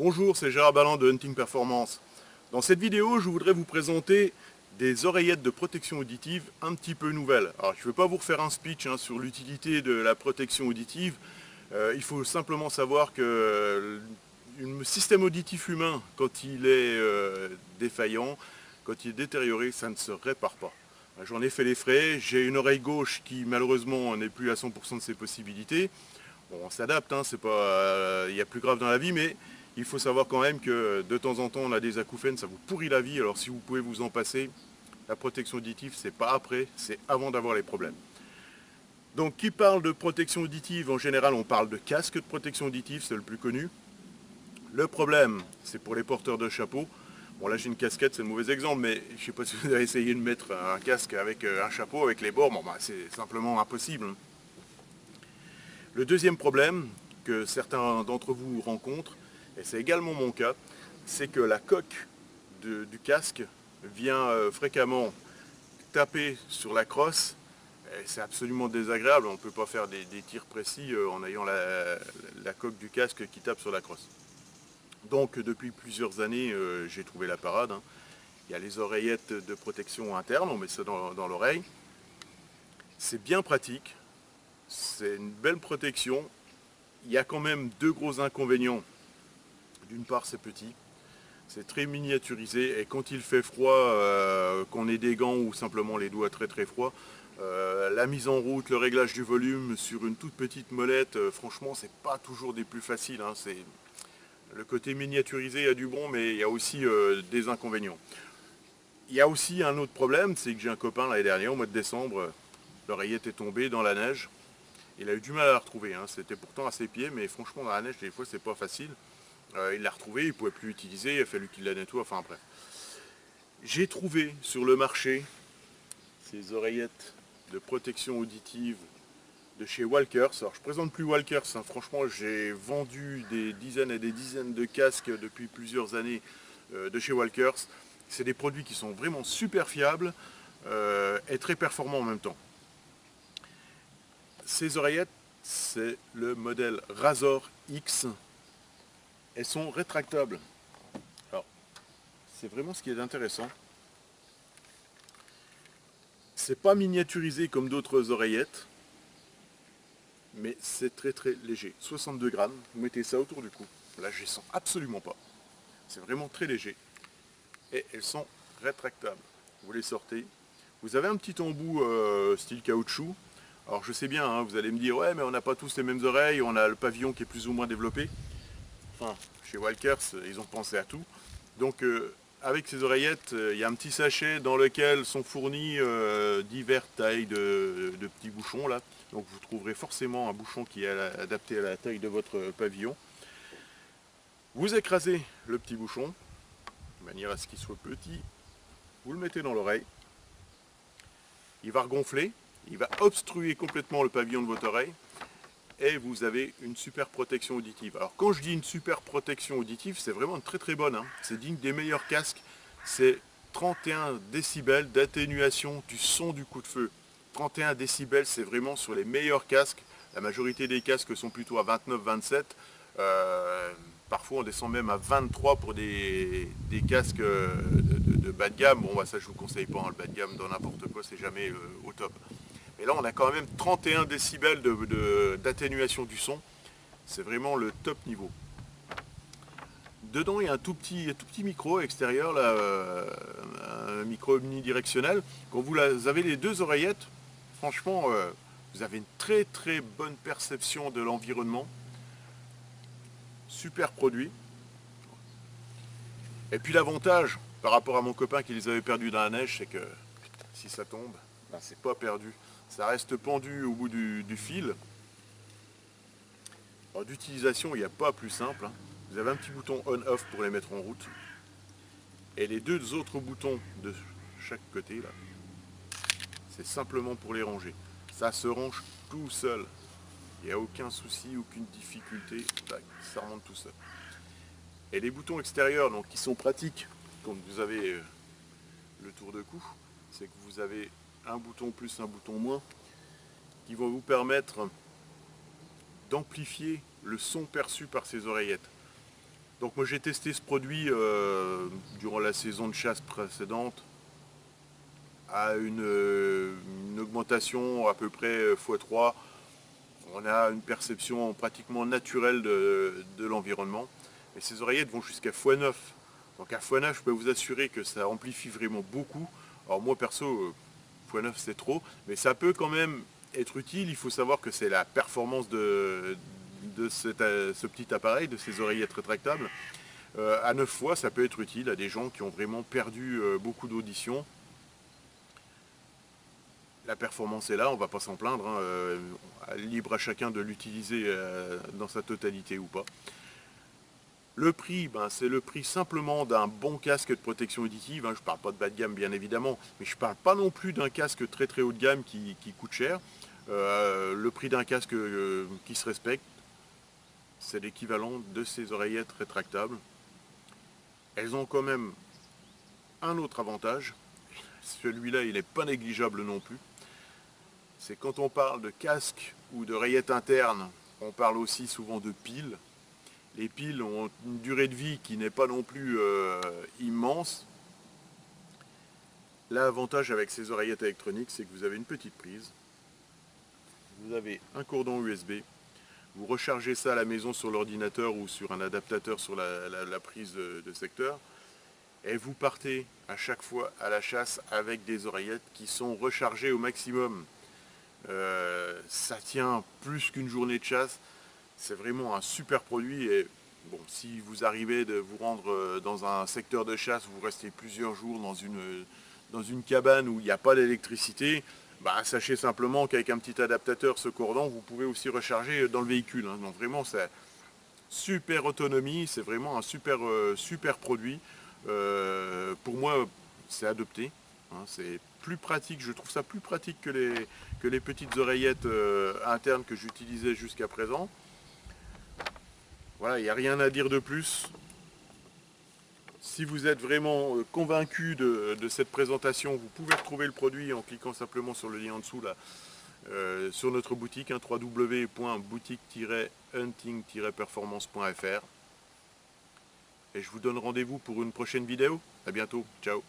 Bonjour, c'est Gérard Balland de Hunting Performance. Dans cette vidéo, je voudrais vous présenter des oreillettes de protection auditive un petit peu nouvelles. Alors, je ne vais pas vous refaire un speech sur l'utilité de la protection auditive. Il faut simplement savoir que le système auditif humain, quand il est défaillant, quand il est détérioré, ça ne se répare pas. J'en ai fait les frais, j'ai une oreille gauche qui malheureusement n'est plus à 100% de ses possibilités. Bon, on s'adapte, c'est pas, il y a plus grave dans la vie, mais il faut savoir quand même que de temps en temps on a des acouphènes, ça vous pourrit la vie. Alors si vous pouvez vous en passer, la protection auditive c'est pas après, c'est avant d'avoir les problèmes. Donc qui parle de protection auditive, en général on parle de casque de protection auditive, c'est le plus connu. Le problème, c'est pour les porteurs de chapeaux. Bon là j'ai une casquette, c'est le mauvais exemple, mais je ne sais pas si vous avez essayé de mettre un casque avec un chapeau, avec les bords, bon, c'est simplement impossible. Le deuxième problème que certains d'entre vous rencontrent, et c'est également mon cas, c'est que la coque du casque vient fréquemment taper sur la crosse. C'est absolument désagréable, on ne peut pas faire des tirs précis en ayant la coque du casque qui tape sur la crosse. Donc depuis plusieurs années, j'ai trouvé la parade. Il y a les oreillettes de protection interne, on met ça dans l'oreille. C'est bien pratique, c'est une belle protection. Il y a quand même deux gros inconvénients. D'une part, c'est petit, c'est très miniaturisé, et quand il fait froid, qu'on ait des gants ou simplement les doigts très très froids, la mise en route, le réglage du volume sur une toute petite molette, franchement, c'est pas toujours des plus faciles. Le côté miniaturisé a du bon, mais il y a aussi des inconvénients. Il y a aussi un autre problème, c'est que j'ai un copain l'année dernière, au mois de décembre, l'oreillette est tombée dans la neige. Il a eu du mal à la retrouver, c'était pourtant à ses pieds, mais franchement dans la neige des fois c'est pas facile. Il l'a retrouvée, il ne pouvait plus l'utiliser, il a fallu qu'il la nettoie, enfin bref. J'ai trouvé sur le marché ces oreillettes de protection auditive de chez Walkers. Alors je ne présente plus Walkers, franchement j'ai vendu des dizaines et des dizaines de casques depuis plusieurs années de chez Walkers. C'est des produits qui sont vraiment super fiables et très performants en même temps. Ces oreillettes, c'est le modèle Razor X. Elles sont rétractables. Alors, c'est vraiment ce qui est intéressant. C'est pas miniaturisé comme d'autres oreillettes, mais c'est très très léger. 62 grammes, vous mettez ça autour du cou. Là, je les sens absolument pas. C'est vraiment très léger. Et elles sont rétractables. Vous les sortez. Vous avez un petit embout style caoutchouc. Alors je sais bien, vous allez me dire, ouais mais on n'a pas tous les mêmes oreilles, on a le pavillon qui est plus ou moins développé. Enfin, chez Walkers, ils ont pensé à tout. Donc avec ces oreillettes, il y a un petit sachet dans lequel sont fournis diverses tailles de petits bouchons là. Donc vous trouverez forcément un bouchon qui est adapté à la taille de votre pavillon. Vous écrasez le petit bouchon, de manière à ce qu'il soit petit. Vous le mettez dans l'oreille. Il va regonfler, il va obstruer complètement le pavillon de votre oreille. Et vous avez une super protection auditive. Alors quand je dis une super protection auditive, c'est vraiment une très très bonne. C'est digne des meilleurs casques. C'est 31 décibels d'atténuation du son du coup de feu. 31 décibels, c'est vraiment sur les meilleurs casques. La majorité des casques sont plutôt à 29-27. Parfois on descend même à 23 pour des casques de bas de gamme. Bon, ça je vous conseille pas, le bas de gamme dans n'importe quoi, c'est jamais au top. Et là on a quand même 31 décibels d'atténuation du son. C'est vraiment le top niveau. Dedans il y a un tout petit micro extérieur, là, un micro omnidirectionnel. Quand vous avez les deux oreillettes, franchement vous avez une très très bonne perception de l'environnement. Super produit. Et puis l'avantage par rapport à mon copain qui les avait perdus dans la neige, c'est que si ça tombe, c'est pas perdu. Ça reste pendu au bout du fil. D'utilisation, il n'y a pas plus simple. Vous avez un petit bouton on-off pour les mettre en route. Et les deux autres boutons de chaque côté, là, c'est simplement pour les ranger. Ça se range tout seul. Il n'y a aucun souci, aucune difficulté. Tac, ça remonte tout seul. Et les boutons extérieurs, donc, qui sont pratiques, quand vous avez le tour de cou, c'est que vous avez un bouton plus, un bouton moins, qui vont vous permettre d'amplifier le son perçu par ces oreillettes. Donc moi j'ai testé ce produit durant la saison de chasse précédente à une augmentation à peu près x3. On a une perception pratiquement naturelle de l'environnement. Et ces oreillettes vont jusqu'à x9. Donc à x9, je peux vous assurer que ça amplifie vraiment beaucoup. Alors moi perso, x9 c'est trop, mais ça peut quand même être utile. Il faut savoir que c'est la performance de ce petit appareil, de ces oreillettes rétractables. À 9 fois, ça peut être utile à des gens qui ont vraiment perdu beaucoup d'audition. La performance est là, on ne va pas s'en plaindre, hein, libre à chacun de l'utiliser dans sa totalité ou pas. Le prix, c'est le prix simplement d'un bon casque de protection auditive, hein. Je ne parle pas de bas de gamme bien évidemment, mais je ne parle pas non plus d'un casque très très haut de gamme qui coûte cher. Le prix d'un casque qui se respecte, c'est l'équivalent de ces oreillettes rétractables. Elles ont quand même un autre avantage, celui-là il n'est pas négligeable non plus, c'est quand on parle de casque ou de rayette interne, on parle aussi souvent de piles. Les piles ont une durée de vie qui n'est pas non plus immense. L'avantage avec ces oreillettes électroniques, c'est que vous avez une petite prise, vous avez un cordon USB, vous rechargez ça à la maison sur l'ordinateur ou sur un adaptateur sur la prise de secteur, et vous partez à chaque fois à la chasse avec des oreillettes qui sont rechargées au maximum. Ça tient plus qu'une journée de chasse. C'est vraiment un super produit. Et bon, si vous arrivez de vous rendre dans un secteur de chasse, vous restez plusieurs jours dans une cabane où il n'y a pas d'électricité, sachez simplement qu'avec un petit adaptateur, ce cordon, vous pouvez aussi recharger dans le véhicule, hein. Donc vraiment, c'est super autonomie, c'est vraiment un super produit. Pour moi, c'est adopté, hein. C'est plus pratique, je trouve ça plus pratique que les petites oreillettes internes que j'utilisais jusqu'à présent. Voilà, il n'y a rien à dire de plus. Si vous êtes vraiment convaincu de cette présentation, vous pouvez retrouver le produit en cliquant simplement sur le lien en dessous là, sur notre boutique, hein, www.boutique-hunting-performance.fr. Et je vous donne rendez-vous pour une prochaine vidéo. A bientôt, ciao.